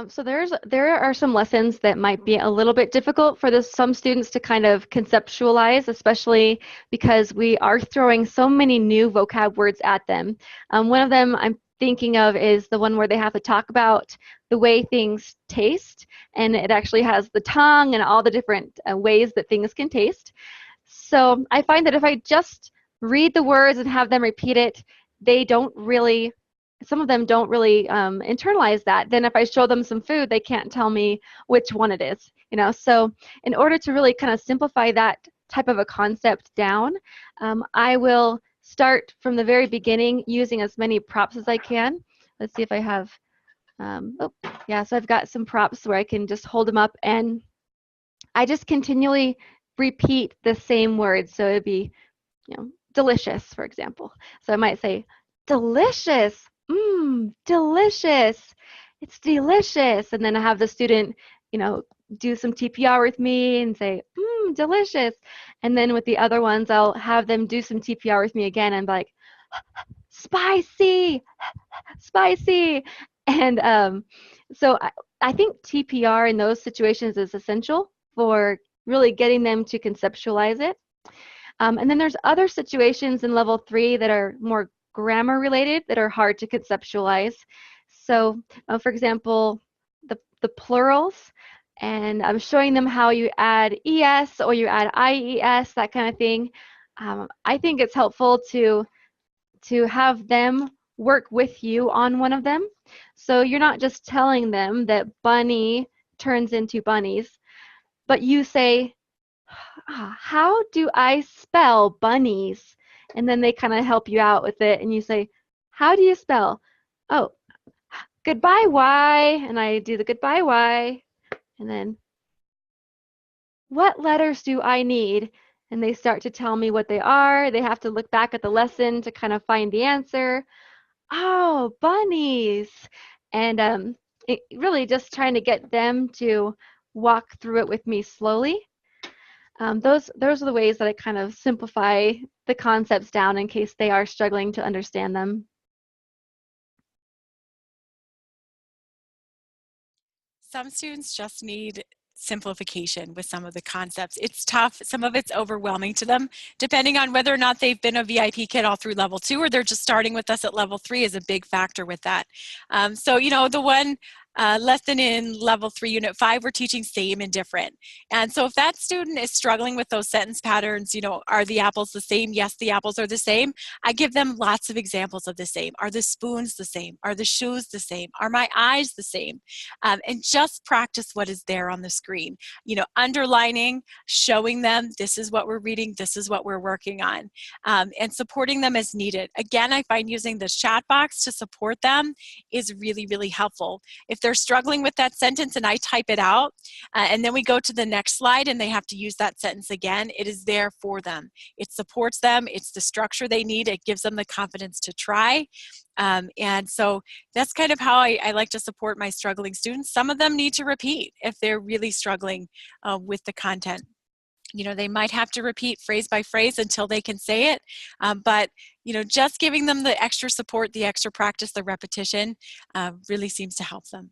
So there are some lessons that might be a little bit difficult for some students to kind of conceptualize, especially because we are throwing so many new vocab words at them. One of them I'm thinking of is the one where they have to talk about the way things taste, and it actually has the tongue and all the different ways that things can taste. So I find that if I just read the words and have them repeat it, they don't really, some of them don't really internalize that. Then if I show them some food, they can't tell me which one it is, you know. So in order to really kind of simplify that type of a concept down, I will start from the very beginning using as many props as I can. Let's see if I have, oh, yeah, so I've got some props where I can just hold them up, and I just continually repeat the same words. So it'd be, you know, delicious, for example. So I might say, delicious, delicious, it's delicious. And then I have the student, you know, do some TPR with me and say, delicious. And then with the other ones, I'll have them do some TPR with me again and be like, spicy, spicy. And so I think TPR in those situations is essential for really getting them to conceptualize it. And then there's other situations in level 3 that are more grammar related that are hard to conceptualize. So for example, the plurals, and I'm showing them how you add ES or you add IES, that kind of thing. I think it's helpful to have them work with you on one of them. So you're not just telling them that bunny turns into bunnies, but you say, how do I spell bunnies? And then they kind of help you out with it, and you say, how do you spell? Oh, goodbye, Y. And I do the goodbye, Y. And then, what letters do I need? And they start to tell me what they are. They have to look back at the lesson to kind of find the answer. Oh, bunnies. And really just trying to get them to walk through it with me slowly. Those are the ways that I kind of simplify the concepts down in case they are struggling to understand them. Some students just need simplification with some of the concepts. It's tough. Some of it's overwhelming to them, depending on whether or not they've been a VIP kid all through level 2 or they're just starting with us at level 3 is a big factor with that. So, you know, the one lesson in level 3 unit 5, we're teaching same and different. And so if that student is struggling with those sentence patterns, you know, are the apples the same? Yes, the apples are the same. I give them lots of examples of the same. Are the spoons the same? Are the shoes the same? Are my eyes the same? And just practice what is there on the screen. You know, underlining, showing them this is what we're reading, this is what we're working on, and supporting them as needed. Again, I find using the chat box to support them is really, really helpful. If they're struggling with that sentence and I type it out, and then we go to the next slide and they have to use that sentence again, it is there for them. It supports them. It's the structure they need. It gives them the confidence to try. And so that's kind of how I like to support my struggling students. Some of them need to repeat if they're really struggling with the content. You know, they might have to repeat phrase by phrase until they can say it, but, you know, just giving them the extra support, the extra practice, the repetition really seems to help them.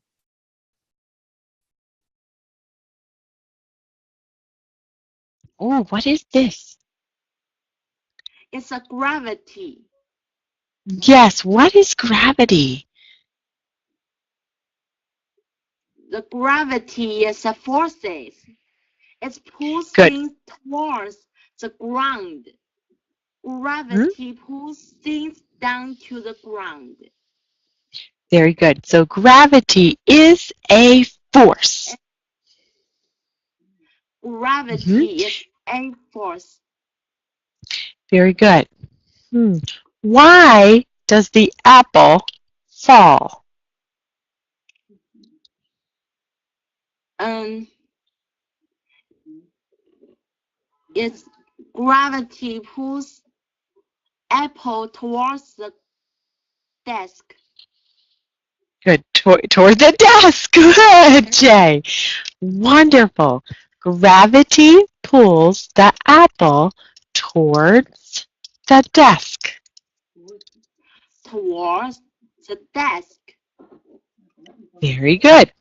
Oh, what is this? It's a gravity. Yes, what is gravity? The gravity is a forces. It pulls things towards the ground. Gravity pulls things down to the ground. Very good. So gravity is a force. Gravity is a force. Very good. Why does the apple fall? It's gravity pulls apple towards the desk. Good. Toward the desk. Good, Jay. Wonderful. Gravity pulls the apple towards the desk. Towards the desk. Very good.